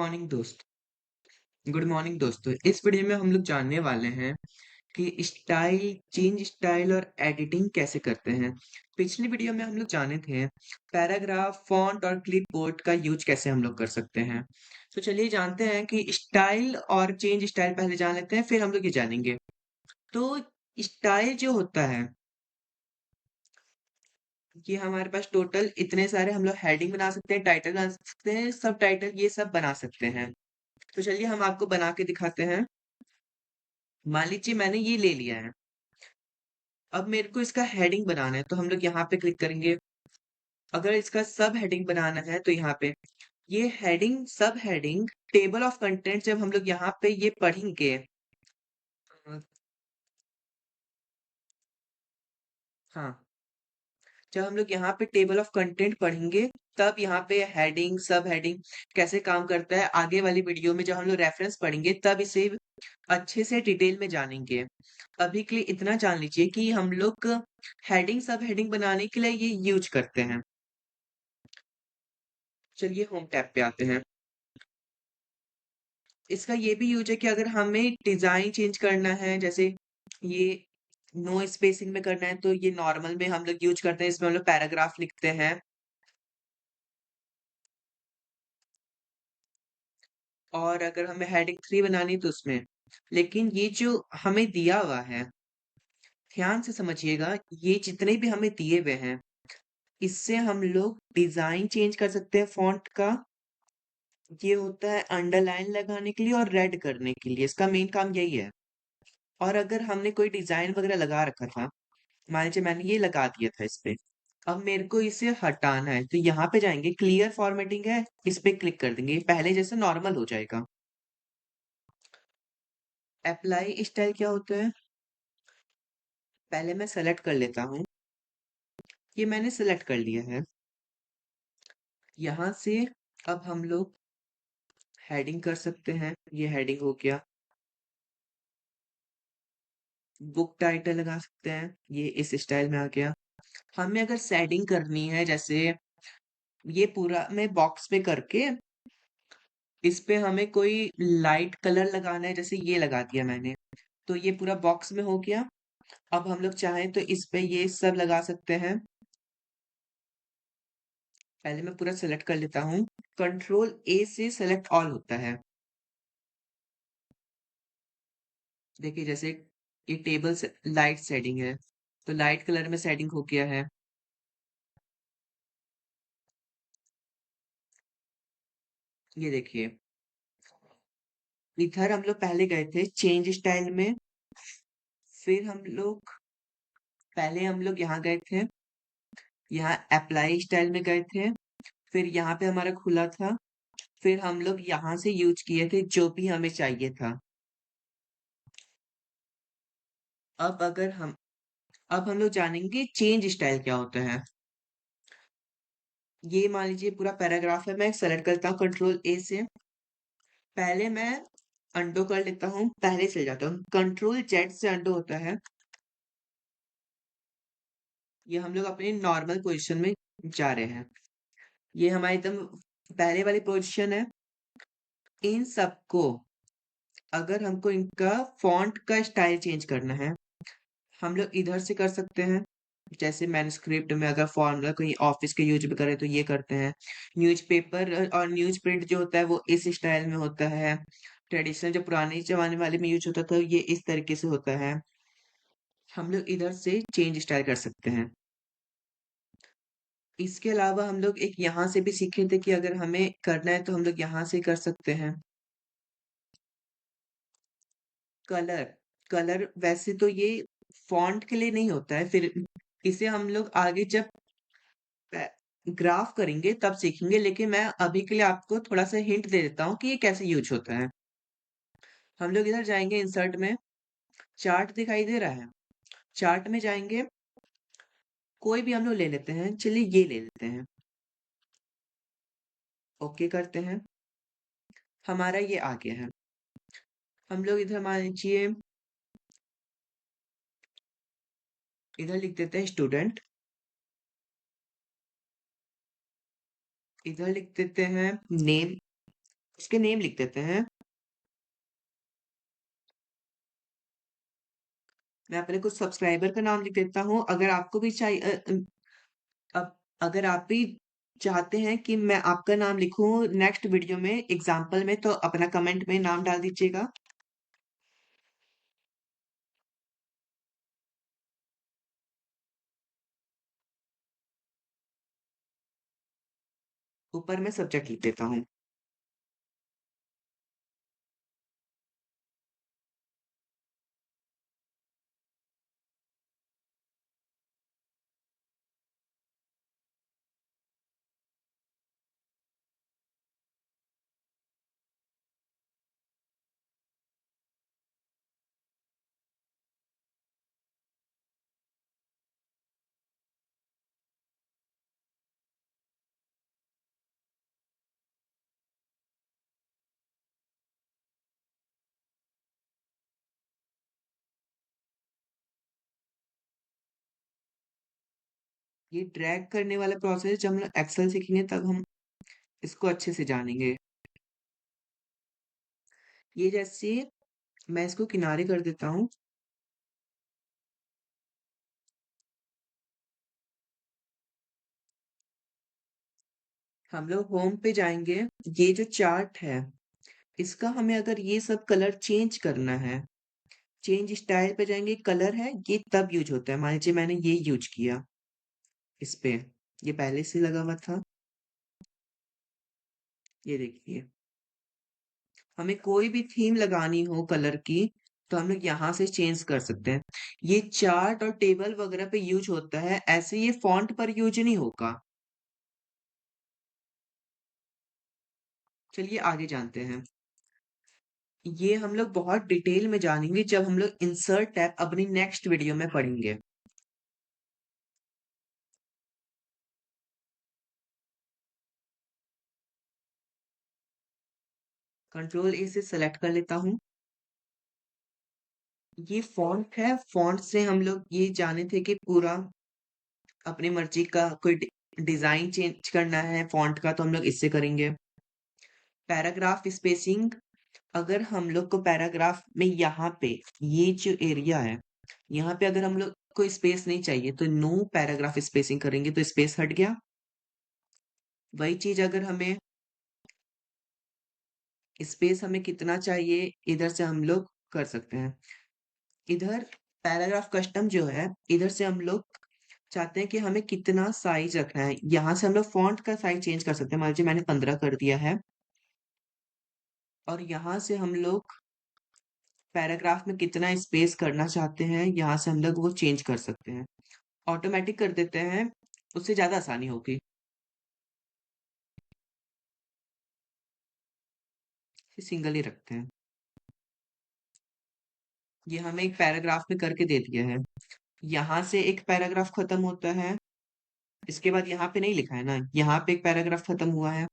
Morning दोस्त good morning दोस्तों। इस वीडियो में हम लोग जानने वाले हैं कि स्टाइल और एडिटिंग कैसे करते हैं। पिछली वीडियो में हम लोग जाने थे पैराग्राफ, फॉन्ट और क्लिपबोर्ड का यूज कैसे हम लोग कर सकते हैं। तो चलिए जानते हैं कि स्टाइल और चेंज स्टाइल पहले जान लेते हैं, फिर हम लोग ये जानेंगे। तो स्टाइल जो होता है कि हमारे पास टोटल इतने सारे हम लोग हेडिंग बना सकते हैं, टाइटल बना सकते हैं, सब टाइटल ये सब बना सकते हैं। तो चलिए हम आपको बना के दिखाते हैं। मान लीजिए मैंने ये ले लिया है। अब मेरे को इसका हेडिंग बनाना है तो हम लोग यहाँ पे क्लिक करेंगे। अगर इसका सब हेडिंग बनाना है तो यहाँ पे ये हेडिंग सब हेडिंग टेबल ऑफ कंटेंट जब हम लोग यहाँ पे ये पढ़ेंगे। अ, हाँ, जब हम लोग यहाँ पे टेबल ऑफ कंटेंट पढ़ेंगे तब यहाँ पे हेडिंग सब हेडिंग कैसे काम करता है, आगे वाली वीडियो में जब हम लोग रेफरेंस पढ़ेंगे तब इसे अच्छे से डिटेल में जानेंगे। अभी के लिए इतना जान लीजिए कि हम लोग हेडिंग सब हेडिंग बनाने के लिए ये यूज करते हैं। चलिए होम टैब पे आते हैं। इसका ये भी यूज है कि अगर हमें डिजाइन चेंज करना है, जैसे ये नो स्पेसिंग में करना है तो ये नॉर्मल में हम लोग यूज करते हैं, इसमें हम लोग पैराग्राफ लिखते हैं। और अगर हमें हेडिंग 3 बनानी है तो उसमें, लेकिन ये जो हमें दिया हुआ है, ध्यान से समझिएगा, ये जितने भी हमें दिए हुए हैं इससे हम लोग डिजाइन चेंज कर सकते हैं फॉन्ट का। ये होता है अंडरलाइन लगाने के लिए और रेड करने के लिए, इसका मेन काम यही है। और अगर हमने कोई डिजाइन वगैरह लगा रखा था, मान लीजिए मैंने ये लगा दिया था इस पे, अब मेरे को इसे हटाना है तो यहाँ पे जाएंगे, क्लियर फॉर्मेटिंग है, इस पे क्लिक कर देंगे, ये पहले जैसे नॉर्मल हो जाएगा। अप्लाई स्टाइल क्या होता है, पहले मैं सेलेक्ट कर लेता हूँ। ये मैंने सेलेक्ट कर लिया है। यहाँ से अब हम लोग हेडिंग कर सकते हैं, ये हेडिंग हो गया। बुक टाइटल लगा सकते हैं, ये इस स्टाइल में आ गया। हमें अगर सेटिंग करनी है, जैसे ये पूरा मैं बॉक्स पे करके इस पे हमें कोई लाइट कलर लगाना है, जैसे ये लगा दिया मैंने, तो ये पूरा बॉक्स में हो गया। अब हम लोग चाहें तो इस पे ये सब लगा सकते हैं। पहले मैं पूरा सेलेक्ट कर लेता हूँ, कंट्रोल ए से सेलेक्ट ऑल होता है। देखिए जैसे ये टेबल से लाइट सेटिंग है तो लाइट कलर में सेटिंग हो गया है। ये देखिए, इधर हम लोग पहले गए थे चेंज स्टाइल में, फिर हम लोग यहाँ गए थे, यहाँ अप्लाई स्टाइल में गए थे, फिर यहाँ पे हमारा खुला था, फिर हम लोग यहाँ से यूज किए थे जो भी हमें चाहिए था। अब अगर हम अब हम लोग जानेंगे चेंज स्टाइल क्या होता है। ये मान लीजिए पूरा पैराग्राफ है, मैं सेलेक्ट करता हूँ कंट्रोल ए से। पहले मैं अंडो कर लेता हूँ, पहले चले जाता हूँ, कंट्रोल जेड से अंडो होता है। ये हम लोग अपनी नॉर्मल पोजीशन में जा रहे हैं, ये हमारी एकदम पहले वाली पोजीशन है। इन सबको अगर हमको इनका फॉन्ट का स्टाइल चेंज करना है, हम लोग इधर से कर सकते हैं। जैसे मैन्युस्क्रिप्ट में अगर फॉर्मूला कोई ऑफिस के यूज में करें तो ये करते हैं। न्यूज़पेपर और न्यूज़ प्रिंट जो होता है वो इस स्टाइल में होता है। ट्रेडिशनल जो पुराने जमाने वाले में यूज होता था ये इस तरीके से होता है। हम लोग इधर से चेंज स्टाइल कर सकते हैं। इसके अलावा हम लोग एक यहाँ से भी सीखे थे कि अगर हमें करना है तो हम लोग यहाँ से कर सकते हैं। कलर कलर वैसे तो ये फॉन्ट के लिए नहीं होता है, फिर इसे हम लोग आगे जब ग्राफ करेंगे तब सीखेंगे, लेकिन मैं अभी के लिए आपको थोड़ा सा हिंट दे देता हूँ कि ये कैसे यूज होता है। हम लोग इधर जाएंगे, इंसर्ट में चार्ट दिखाई दे रहा है, चार्ट में जाएंगे, कोई भी हम लोग ले लेते हैं, चलिए ये ले लेते हैं, ओके करते हैं, हमारा ये आ गया है। हम लोग इधर मान लीजिए इधर लिख देते हैं स्टूडेंट, इधर लिख देते हैं नेम, उसके नेम लिख देते हैं। मैं अपने कुछ सब्सक्राइबर का नाम लिख देता हूँ। अगर आपको भी चाहिए अब अगर आप भी चाहते हैं कि मैं आपका नाम लिखूं नेक्स्ट वीडियो में एग्जाम्पल में, तो अपना कमेंट में नाम डाल दीजिएगा। ऊपर मैं सब्जेक्ट लिख देता हूँ। ये ड्रैग करने वाला प्रोसेस जब हम लोग एक्सेल सीखेंगे तब हम इसको अच्छे से जानेंगे। ये जैसे मैं इसको किनारे कर देता हूँ। हम लोग होम पे जाएंगे। ये जो चार्ट है, इसका हमें अगर ये सब कलर चेंज करना है, चेंज स्टाइल पे जाएंगे, कलर है ये तब यूज होता है। मान लीजिए मैंने ये यूज किया इस पे, ये पहले से लगा हुआ था। ये देखिए, हमें कोई भी थीम लगानी हो कलर की तो हम लोग यहाँ से चेंज कर सकते हैं। ये चार्ट और टेबल वगैरह पे यूज होता है, ऐसे ये फॉन्ट पर यूज नहीं होगा। चलिए आगे जानते हैं। ये हम लोग बहुत डिटेल में जानेंगे जब हम लोग इंसर्ट टैब अपनी नेक्स्ट वीडियो में पढ़ेंगे। कंट्रोल ए से सेलेक्ट कर लेता हूँ। ये फॉन्ट है, फॉन्ट से हम लोग ये जाने थे कि पूरा अपनी मर्जी का कोई डिजाइन चेंज करना है फॉन्ट का, तो हम लोग इससे करेंगे। पैराग्राफ स्पेसिंग, अगर हम लोग को पैराग्राफ में यहाँ पे ये जो एरिया है, यहाँ पे अगर हम लोग को स्पेस नहीं चाहिए तो नो पैराग्राफ स्पेसिंग करेंगे तो स्पेस हट गया। वही चीज अगर हमें स्पेस हमें कितना चाहिए, इधर से हम लोग कर सकते हैं। इधर पैराग्राफ कस्टम जो है, इधर से हम लोग चाहते हैं कि हमें कितना साइज रखना है। यहाँ से हम लोग फॉन्ट का साइज चेंज कर सकते हैं। मान लीजिए मैंने 15 कर दिया है, और यहाँ से हम लोग पैराग्राफ में कितना स्पेस करना चाहते हैं, यहाँ से हम लोग वो चेंज कर सकते हैं। ऑटोमेटिक कर देते हैं, उससे ज़्यादा आसानी होगी। सिंगल ही रखते हैं। ये हमें एक पैराग्राफ में करके दे दिया है। यहाँ से एक पैराग्राफ खत्म होता है, इसके बाद यहाँ पे नहीं लिखा है ना, यहाँ पे एक पैराग्राफ खत्म हुआ है।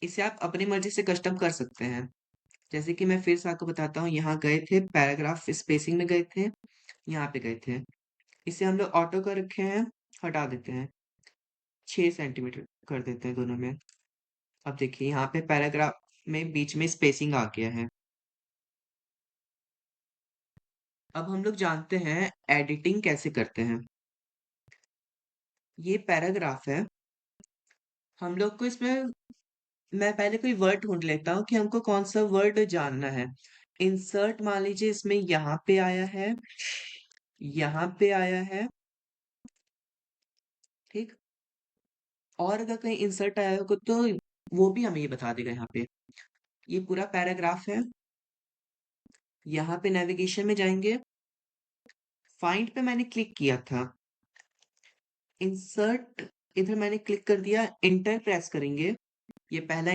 इसे आप अपनी मर्जी से कस्टम कर सकते हैं। जैसे कि मैं फिर से आपको बताता हूँ, यहाँ गए थे पैराग्राफ स्पेसिंग में गए थे, यहाँ पे गए थे। इसे हम लोग ऑटो कर रखे हैं, हटा देते हैं। 6 सेंटीमीटर कर देते हैं दोनों में। अब देखिए यहाँ पे पैराग्राफ में बीच में स्पेसिंग आ गया है। अब हम लोग जानते हैं एडिटिंग कैसे करते हैं। ये पैराग्राफ है, हम लोग को इसमें मैं पहले कोई वर्ड ढूंढ लेता हूँ कि हमको कौन सा वर्ड जानना है। इंसर्ट मान लीजिए इसमें यहाँ पे आया है, यहाँ पे आया है, ठीक। और अगर कहीं इंसर्ट आया होगा तो वो भी हमें ये बता देगा। यहाँ पे ये पूरा पैराग्राफ है। यहाँ पे नेविगेशन में जाएंगे, फाइंड पे मैंने क्लिक किया था, इंसर्ट इधर मैंने क्लिक कर दिया, इंटर प्रेस करेंगे। ये पहला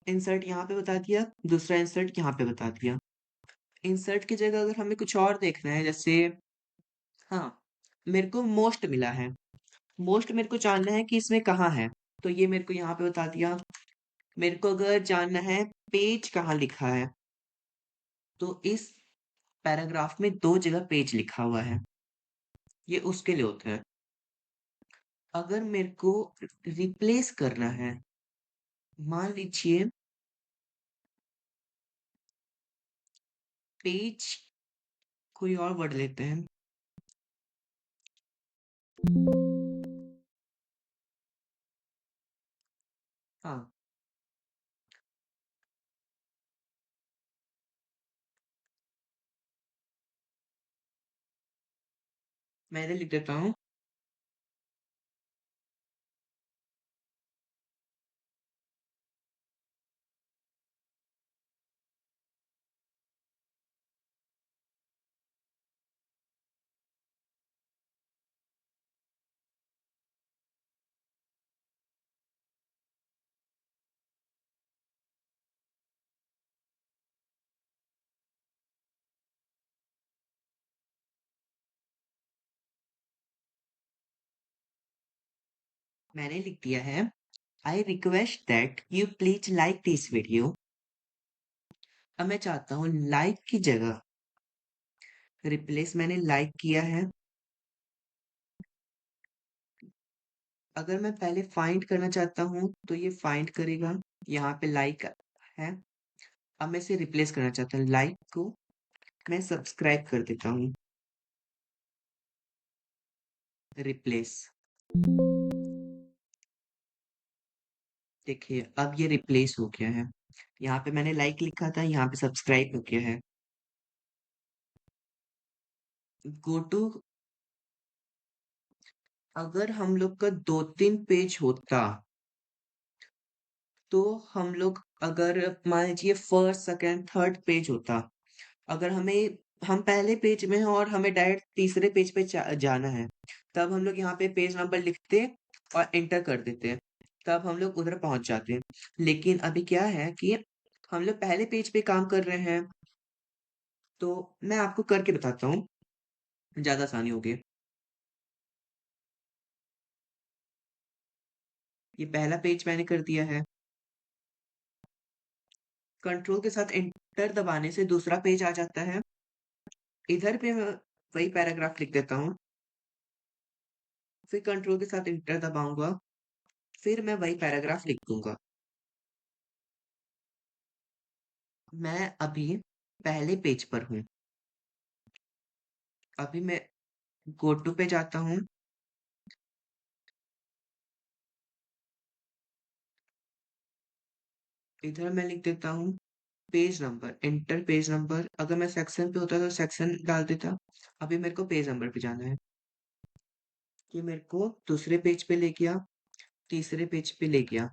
इंसर्ट यहाँ पे बता दिया, दूसरा इंसर्ट यहाँ पे बता दिया। इंसर्ट की जगह अगर हमें कुछ और देखना है, जैसे हाँ, मेरे को मोस्ट मिला है, मोस्ट मेरे को जानना है कि इसमें कहाँ है, तो ये मेरे को यहाँ पे बता दिया। मेरे को अगर जानना है पेज कहाँ लिखा है, तो इस पैराग्राफ में 2 जगह पेज लिखा हुआ है, ये उसके लिए होता है। अगर मेरे को रिप्लेस करना है, मान लीजिए पेज, कोई और वर्ड लेते हैं। हाँ, मैं इधर लिख देता हूँ। मैंने लिख दिया है, I request that you please like this video. अब मैं चाहता हूँ लाइक की जगह रिप्लेस, मैंने लाइक किया है। अगर मैं पहले फाइंड करना चाहता हूँ तो ये फाइंड करेगा, यहाँ पे लाइक है। अब मैं इसे रिप्लेस करना चाहता हूँ, लाइक को मैं सब्सक्राइब कर देता हूँ, रिप्लेस। देखिए अब ये रिप्लेस हो गया है। यहाँ पे मैंने लाइक लिखा था, यहाँ पे सब्सक्राइब हो गया है। गो टू, अगर हम लोग का 2-3 पेज होता तो हम लोग, अगर मान लीजिए फर्स्ट सेकंड थर्ड पेज होता, अगर हमें, हम पहले पेज में हैं और हमें डायरेक्ट तीसरे पेज पे जाना है, तब हम लोग यहाँ पे पेज नंबर लिखते और एंटर कर देते, तब हम लोग उधर पहुंच जाते। लेकिन अभी क्या है कि हम लोग पहले पेज पे काम कर रहे हैं, तो मैं आपको करके बताता हूँ, ज्यादा आसानी होगी। ये पहला पेज मैंने कर दिया है। कंट्रोल के साथ एंटर दबाने से दूसरा पेज आ जाता है। इधर पे मैं वही पैराग्राफ लिख देता हूँ, फिर कंट्रोल के साथ इंटर दबाऊंगा, फिर मैं वही पैराग्राफ लिख दूंगा। मैं अभी पहले पेज पर हूँ। अभी मैं गो टू पे जाता हूँ। इधर मैं लिख देता हूँ page number, inter page number. अगर मैं सेक्शन पे होता तो सेक्शन डाल देता। अभी मेरे को पेज नंबर पे जाना है। ये मेरे को दूसरे पेज पे ले गया, तीसरे पेज पे ले गया।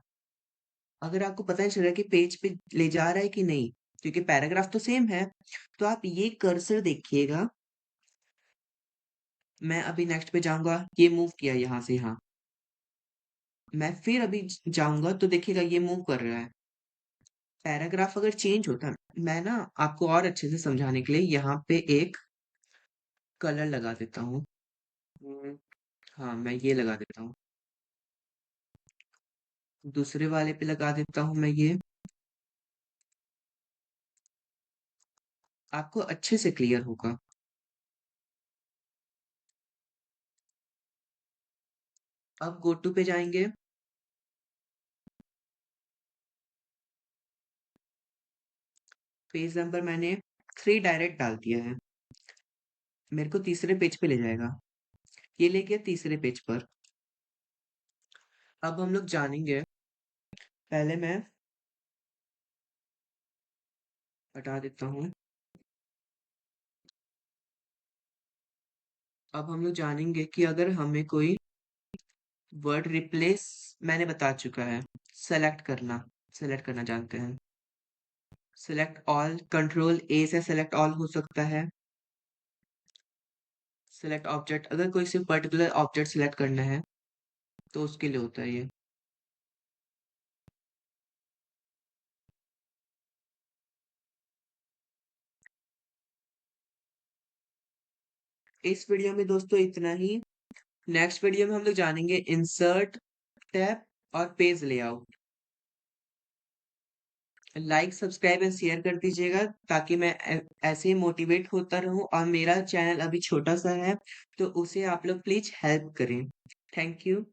अगर आपको पता नहीं चल रहा कि पेज पे ले जा रहा है कि नहीं, क्योंकि पैराग्राफ तो सेम है, तो आप ये कर्सर देखिएगा। मैं अभी नेक्स्ट पे जाऊंगा, ये मूव किया यहाँ से यहाँ। मैं फिर अभी जाऊंगा तो देखिएगा ये मूव कर रहा है। पैराग्राफ अगर चेंज होता, मैं ना आपको और अच्छे से समझाने के लिए यहाँ पे एक कलर लगा देता हूँ। हम्म, हाँ मैं ये लगा देता हूँ। दूसरे वाले पे लगा देता हूँ मैं ये, आपको अच्छे से क्लियर होगा। अब गो टू पे जाएंगे। पेज नंबर मैंने 3 डायरेक्ट डाल दिया है, मेरे को तीसरे पेज पे ले जाएगा। ये ले गया तीसरे पेज पर। अब हम लोग जानेंगे, पहले मैं हटा देता हूँ। अब हम लोग जानेंगे कि अगर हमें कोई वर्ड रिप्लेस, मैंने बता चुका है, सेलेक्ट करना, सेलेक्ट करना जानते हैं। सेलेक्ट ऑल, कंट्रोल ए से सेलेक्ट ऑल हो सकता है। सेलेक्ट ऑब्जेक्ट, अगर कोई सिर्फ पर्टिकुलर ऑब्जेक्ट सेलेक्ट करना है तो उसके लिए होता है ये। इस वीडियो में दोस्तों इतना ही। नेक्स्ट वीडियो में हम लोग जानेंगे इंसर्ट, टैब और page layout. Like subscribe and share कर दीजिएगा, ताकि मैं ऐसे ही मोटिवेट होता रहूं, और मेरा चैनल अभी छोटा सा है तो उसे आप लोग प्लीज हेल्प करें। Thank you.